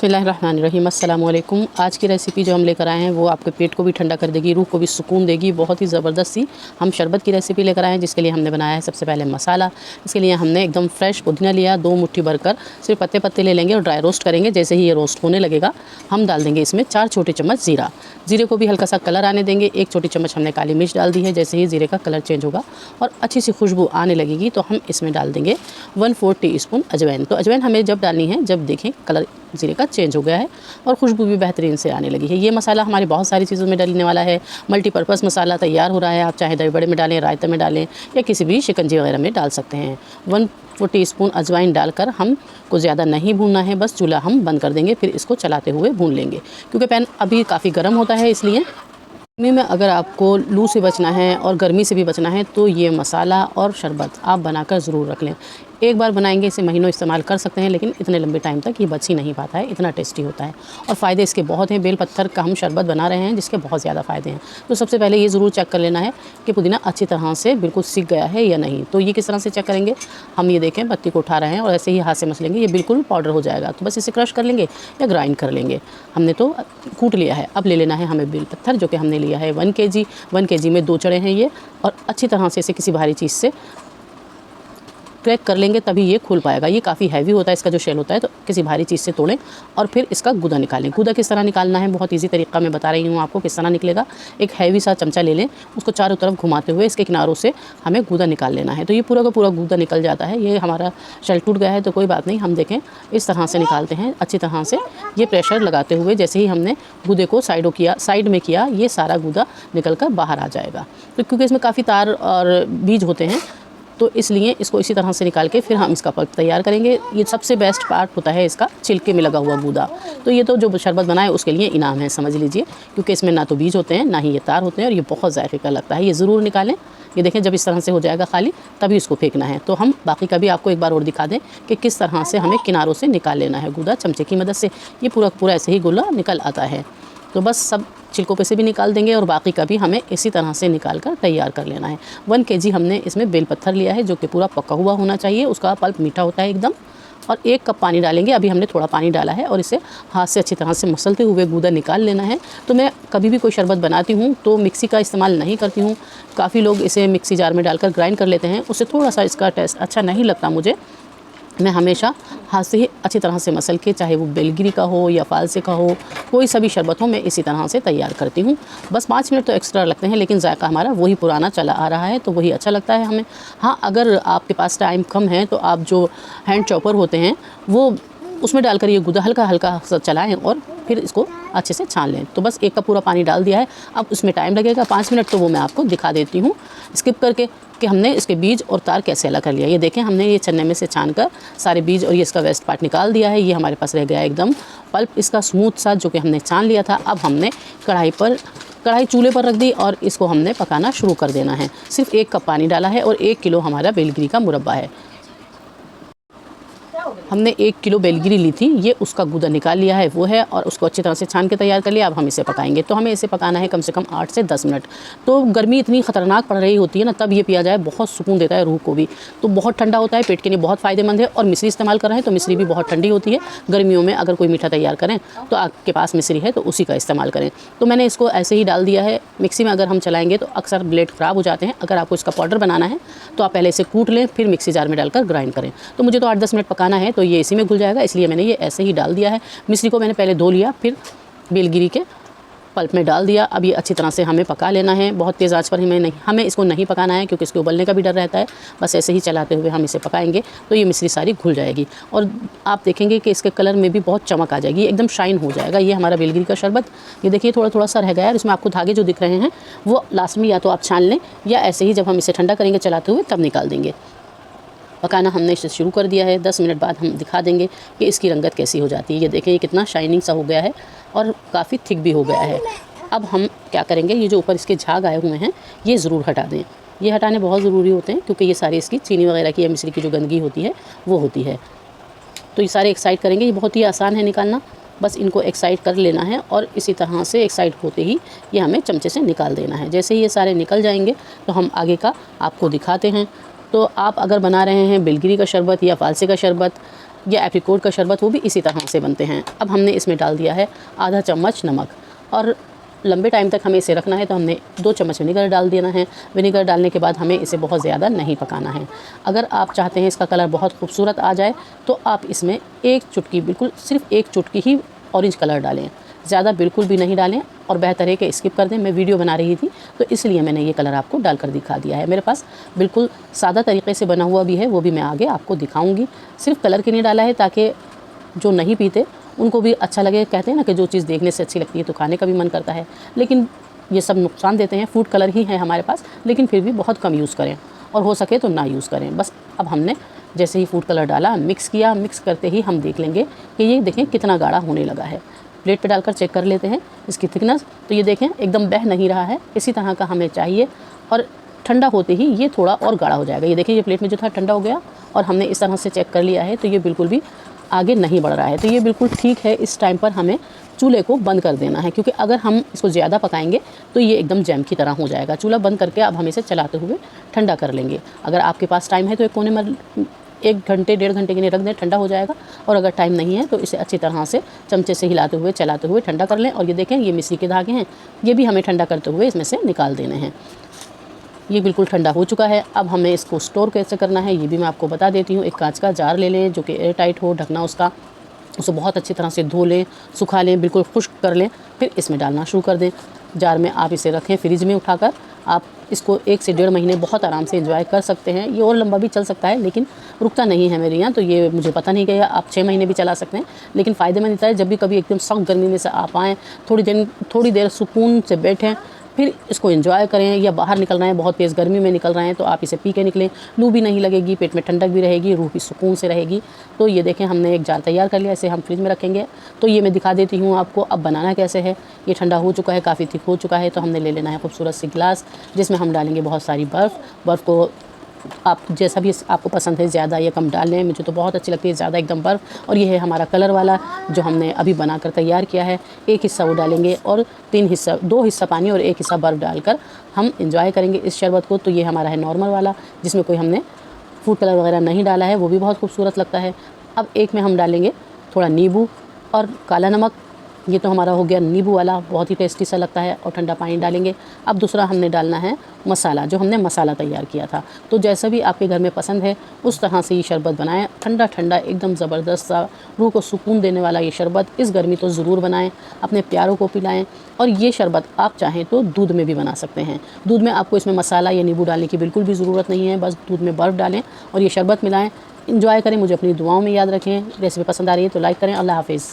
बिस्मिल्लाहिर्रहमानिर्रहीम। अस्सलाम वालेकुम। आज की रेसिपी जो हम लेकर आए हैं वो आपके पेट को भी ठंडा कर देगी, रूह को भी सुकून देगी। बहुत ही ज़बरदस्त सी हम शरबत की रेसिपी लेकर आए हैं, जिसके लिए हमने बनाया है सबसे पहले मसाला। इसके लिए हमने एकदम फ्रेश पुदीना लिया, 2 मुट्ठी भरकर सिर्फ पत्ते पत्ते ले लेंगे और ड्राई रोस्ट करेंगे। जैसे ही ये रोस्ट होने लगेगा हम डाल देंगे इसमें 4 छोटे चम्मच ज़ीरा। ज़ीरे को भी हल्का सा कलर आने देंगे। 1 छोटी चम्मच हमने काली मिर्च डाल दी है। जैसे ही ज़ीरे का कलर चेंज होगा और अच्छी सी खुशबू आने लगेगी तो हम इसमें डाल देंगे 1/4 टीस्पून अजवाइन। तो अजवाइन हमें जब डालनी है जब देखें कलर ज़ीरे का चेंज हो गया है और खुशबू भी बेहतरीन से आने लगी है। ये मसाला हमारे बहुत सारी चीज़ों में डलने वाला है। मल्टीपर्पज़ मसाला तैयार हो रहा है। आप चाहे दही बड़े में डालें, रायते में डालें या किसी भी शिकंजी वगैरह में डाल सकते हैं। 1/4 टीस्पून अजवाइन डालकर हम को ज़्यादा नहीं भूनना है, बस चूल्हा हम बंद कर देंगे, फिर इसको चलाते हुए भून लेंगे क्योंकि पैन अभी काफ़ी गर्म होता है। इसलिए गर्मी में अगर आपको लू से बचना है और गर्मी से भी बचना है तो ये मसाला और शरबत आप बनाकर ज़रूर रख लें। एक बार बनाएंगे इसे महीनों इस्तेमाल कर सकते हैं, लेकिन इतने लंबे टाइम तक ये बच ही नहीं पाता है, इतना टेस्टी होता है। और फ़ायदे इसके बहुत हैं। बेल पत्थर का हम शरबत बना रहे हैं जिसके बहुत ज़्यादा फ़ायदे हैं। तो सबसे पहले ये ज़रूर चेक कर लेना है कि पुदीना अच्छी तरह से बिल्कुल सीख गया है या नहीं। तो ये किस तरह से चेक करेंगे, हम ये देखें पत्ती को उठा रहे हैं और ऐसे ही हाथ से मसलेंगे, ये बिल्कुल पाउडर हो जाएगा। तो बस इसे क्रश कर लेंगे या ग्राइंड कर लेंगे। हमने तो कूट लिया है। अब ले लेना है हमें बेल पत्थर, जो कि हमने लिया है 1 kg। 1 kg में 2 चढ़े हैं ये, और अच्छी तरह से इसे किसी भारी चीज़ से क्रैक कर लेंगे तभी ये खुल पाएगा। ये काफ़ी हैवी होता है इसका जो शेल होता है, तो किसी भारी चीज़ से तोड़ें और फिर इसका गूदा निकालें। गूदा किस तरह निकालना है बहुत इजी तरीका मैं बता रही हूँ आपको किस तरह निकलेगा। एक हैवी सा चमचा ले लें, उसको चारों तरफ घुमाते हुए इसके किनारों से हमें गूदा निकाल लेना है। तो ये पूरा का पूरा गूदा निकल जाता है। ये हमारा शेल टूट गया है तो कोई बात नहीं, हम देखें इस तरह से निकालते हैं अच्छी तरह से। ये प्रेशर लगाते हुए जैसे ही हमने गूदे को साइड में किया, ये सारा गूदा निकल कर बाहर आ जाएगा। तो क्योंकि इसमें काफ़ी तार और बीज होते हैं तो इसलिए इसको इसी तरह से निकाल के फिर हम इसका पल्प तैयार करेंगे। ये सबसे बेस्ट पार्ट होता है इसका छिलके में लगा हुआ गूदा। तो ये तो जो शरबत बनाए उसके लिए इनाम है समझ लीजिए, क्योंकि इसमें ना तो बीज होते हैं ना ही ये तार होते हैं और ये बहुत जायके का लगता है। ये ज़रूर निकालें। ये देखें जब इस तरह से हो जाएगा खाली तभी इसको फेंकना है। तो हम बाकी का भी आपको एक बार और दिखा दें कि किस तरह से हमें किनारों से निकाल लेना है गूदा चमचे की मदद से। ये पूरा ऐसे ही गोला निकल आता है। तो बस सब छिलकों पे से भी निकाल देंगे और बाकी का भी हमें इसी तरह से निकाल कर तैयार कर लेना है। 1 kg हमने इसमें बेल पत्थर लिया है जो कि पूरा पका हुआ होना चाहिए। उसका पल्प मीठा होता है एकदम। और 1 कप पानी डालेंगे। अभी हमने थोड़ा पानी डाला है और इसे हाथ से अच्छी तरह से मसलते हुए गूदा निकाल लेना है। तो मैं कभी भी कोई शरबत बनाती हूँ तो मिक्सी का इस्तेमाल नहीं करती हूँ। काफ़ी लोग इसे मिक्सी जार में डालकर ग्राइंड कर लेते हैं, उससे थोड़ा सा इसका टेस्ट अच्छा नहीं लगता मुझे। मैं हमेशा हाथ से ही अच्छी तरह से मसल के, चाहे वो बेलगिरी का हो या फालसे का हो, कोई सा भी शरबत हो, मैं इसी तरह से तैयार करती हूँ। बस 5 मिनट तो एक्स्ट्रा लगते हैं, लेकिन जायका हमारा वही पुराना चला आ रहा है तो वही अच्छा लगता है हमें। हाँ, अगर आपके पास टाइम कम है तो आप जो हैंड चॉपर होते हैं वो उसमें डालकर ये गूदा हल्का हल्का चलाएँ और फिर इसको अच्छे से छान लें। तो बस 1 कप पूरा पानी डाल दिया है। अब उसमें टाइम लगेगा 5 मिनट, तो वो मैं आपको दिखा देती हूँ स्किप करके कि हमने इसके बीज और तार कैसे अलग कर लिया। ये देखें हमने ये छन्ने में से छान कर सारे बीज और ये इसका वेस्ट पार्ट निकाल दिया है। ये हमारे पास रह गया एकदम पल्प इसका स्मूथ सा जो कि हमने छान लिया था। अब हमने कढ़ाई चूल्हे पर रख दी और इसको हमने पकाना शुरू कर देना है। सिर्फ 1 कप पानी डाला है और 1 किलो हमारा बेलगिरी का मुरब्बा है। हमने 1 किलो बेलगिरी ली थी, ये उसका गूदा निकाल लिया है वो है, और उसको अच्छी तरह से छान के तैयार कर लिया। अब हम इसे पकाएंगे। तो हमें इसे पकाना है कम से कम 8 से 10 मिनट। तो गर्मी इतनी ख़तरनाक पड़ रही होती है ना, तब ये पिया जाए बहुत सुकून देता है रूह को भी। तो बहुत ठंडा होता है, पेट के लिए बहुत फ़ायदेमंद है। और मिश्री इस्तेमाल कर रहे हैं तो मिश्री भी बहुत ठंडी होती है। गर्मियों में अगर कोई मीठा तैयार करें तो आपके पास मिश्री है तो उसी का इस्तेमाल करें। तो मैंने इसको ऐसे ही डाल दिया है। मिक्सी में अगर हम चलाएँगे तो अक्सर ब्लेड ख़राब हो जाते हैं। अगर आपको इसका पाउडर बनाना है तो आप पहले इसे कूट लें, फिर मिक्सी जार में डालकर ग्राइंड करें। तो मुझे तो 8-10 मिनट पकाना है तो ये इसी में घुल जाएगा, इसलिए मैंने ये ऐसे ही डाल दिया है। मिश्री को मैंने पहले धो लिया, फिर बेलगिरी के पल्प में डाल दिया। अब ये अच्छी तरह से हमें पका लेना है। बहुत तेज़ आंच पर हमें इसको नहीं पकाना है क्योंकि इसके उबलने का भी डर रहता है। बस ऐसे ही चलाते हुए हम इसे पकाएंगे तो ये मिश्री सारी घुल जाएगी और आप देखेंगे कि इसके कलर में भी बहुत चमक आ जाएगी, एकदम शाइन हो जाएगा। ये हमारा बेलगिरी का शरबत, ये देखिए थोड़ा थोड़ा सा रह गया है। इसमें आपको धागे जो दिख रहे हैं वो लास्ट में या तो आप छान लें या ऐसे ही जब हम इसे ठंडा करेंगे चलाते हुए तब निकाल देंगे। पकाना हमने इसे शुरू कर दिया है। 10 मिनट बाद हम दिखा देंगे कि इसकी रंगत कैसी हो जाती है। ये देखें ये कितना शाइनिंग सा हो गया है और काफ़ी थिक भी हो गया है। अब हम क्या करेंगे, ये जो ऊपर इसके झाग आए हुए हैं ये ज़रूर हटा दें। ये हटाने बहुत ज़रूरी होते हैं क्योंकि ये सारी इसकी चीनी वगैरह की या मिश्री की जो गंदगी होती है वो होती है। तो ये सारे एक साइड करेंगे। ये बहुत ही आसान है निकालना, बस इनको एक साइड कर लेना है और इसी तरह से एक साइड होते ही ये हमें चमचे से निकाल देना है। जैसे ही ये सारे निकल जाएंगे तो हम आगे का आपको दिखाते हैं। तो आप अगर बना रहे हैं बेलगिरी का शरबत या फालसे का शरबत या एप्रिकॉट का शरबत, वो भी इसी तरह से बनते हैं। अब हमने इसमें डाल दिया है आधा चम्मच नमक, और लंबे टाइम तक हमें इसे रखना है तो हमने 2 चम्मच विनेगर डाल देना है। विनेगर डालने के बाद हमें इसे बहुत ज़्यादा नहीं पकाना है। अगर आप चाहते हैं इसका कलर बहुत खूबसूरत आ जाए तो आप इसमें 1 चुटकी, बिल्कुल सिर्फ 1 चुटकी ही ऑरेंज कलर डालें, ज़्यादा बिल्कुल भी नहीं डालें, और बेहतर है कि स्किप कर दें। मैं वीडियो बना रही थी तो इसलिए मैंने ये कलर आपको डालकर दिखा दिया है। मेरे पास बिल्कुल सादा तरीके से बना हुआ भी है, वो भी मैं आगे आपको दिखाऊंगी। सिर्फ कलर के लिए डाला है ताकि जो नहीं पीते उनको भी अच्छा लगे। कहते हैं ना कि जो चीज़ देखने से अच्छी लगती है तो खाने का भी मन करता है, लेकिन ये सब नुकसान देते हैं। फूड कलर ही है हमारे पास, लेकिन फिर भी बहुत कम यूज़ करें, और हो सके तो ना यूज़ करें। बस अब हमने जैसे ही फूड कलर डाला, मिक्स किया, मिक्स करते ही हम देख लेंगे कि ये देखें कितना गाढ़ा होने लगा है। प्लेट पे डालकर चेक कर लेते हैं इसकी थिकनेस, तो ये देखें एकदम बह नहीं रहा है, इसी तरह का हमें चाहिए। और ठंडा होते ही ये थोड़ा और गाढ़ा हो जाएगा। ये देखिए ये प्लेट में जो था ठंडा हो गया, और हमने इस तरह से चेक कर लिया है तो ये बिल्कुल भी आगे नहीं बढ़ रहा है। तो ये बिल्कुल ठीक है। इस टाइम पर हमें चूल्हे को बंद कर देना है, क्योंकि अगर हम इसको ज़्यादा पकाएंगे तो ये एकदम जैम की तरह हो जाएगा। चूल्हा बंद करके अब हम इसे चलाते हुए ठंडा कर लेंगे। अगर आपके पास टाइम है तो एक कोने में 1 घंटे 1.5 घंटे के लिए रख दें, ठंडा हो जाएगा। और अगर टाइम नहीं है तो इसे अच्छी तरह से चमचे से हिलाते हुए चलाते हुए ठंडा कर लें। और ये देखें ये मिश्री के धागे हैं, ये भी हमें ठंडा करते हुए इसमें से निकाल देने हैं। ये बिल्कुल ठंडा हो चुका है। अब हमें इसको स्टोर कैसे करना है ये भी मैं आपको बता देती हूँ। एक कांच का जार ले लें जो कि एयर टाइट हो, ढकना उसका, उसे बहुत अच्छी तरह से धो लें, सुखा लें, बिल्कुल खुश्क कर लें, फिर इसमें डालना शुरू कर दें। जार में आप इसे रखें फ्रिज में उठाकर, आप इसको 1 से 1.5 महीने बहुत आराम से एंजॉय कर सकते हैं। ये और लंबा भी चल सकता है, लेकिन रुकता नहीं है मेरे यहाँ, तो ये मुझे पता नहीं गया। आप 6 महीने भी चला सकते हैं, लेकिन फ़ायदेमंद होता है। जब भी कभी एकदम सख्त गर्मी में से आप आएँ, थोड़ी देर सुकून से बैठें, फिर इसको एंजॉय करें। या बाहर निकल रहे हैं, बहुत तेज़ गर्मी में निकल रहे हैं, तो आप इसे पी के निकलें। लू भी नहीं लगेगी, पेट में ठंडक भी रहेगी, रूह भी सुकून से रहेगी। तो ये देखें हमने एक जार तैयार कर लिया, इसे हम फ्रिज में रखेंगे। तो ये मैं दिखा देती हूँ आपको अब बनाना कैसे है। ये ठंडा हो चुका है, काफ़ी थिक हो चुका है। तो हमने ले लेना है खूबसूरत सी गिलास, जिसमें हम डालेंगे बहुत सारी बर्फ़ को आप जैसा भी आपको पसंद है, ज़्यादा या कम डाल लें। मुझे तो बहुत अच्छी लगती है ज़्यादा एकदम बर्फ़। और ये है हमारा कलर वाला जो हमने अभी बनाकर तैयार किया है। 1 हिस्सा वो डालेंगे और 2 हिस्सा पानी और 1 हिस्सा बर्फ़ डालकर हम इंजॉय करेंगे इस शरबत को। तो ये हमारा है नॉर्मल वाला, जिसमें कोई हमने फूड कलर वगैरह नहीं डाला है, वो भी बहुत खूबसूरत लगता है। अब एक में हम डालेंगे थोड़ा नींबू और काला नमक। ये तो हमारा हो गया नींबू वाला, बहुत ही टेस्टी सा लगता है। और ठंडा पानी डालेंगे। अब दूसरा हमने डालना है मसाला, जो हमने मसाला तैयार किया था। तो जैसा भी आपके घर में पसंद है उस तरह से ये शरबत बनाएं। ठंडा ठंडा एकदम ज़बरदस्त सा, रूह को सुकून देने वाला ये शरबत इस गर्मी तो ज़रूर बनाएं, अपने प्यारों को पिलाएं। और ये शरबत आप चाहें तो दूध में भी बना सकते हैं। दूध में आपको इसमें मसाला या नींबू डालने की बिल्कुल भी ज़रूरत नहीं है, बस दूध में बर्फ़ डालें और ये शरबत मिलाएं, इंजॉय करें। मुझे अपनी दुआओं में याद रखें। रेसिपी पसंद आ रही है तो लाइक करें। अल्लाह हाफ़िज़।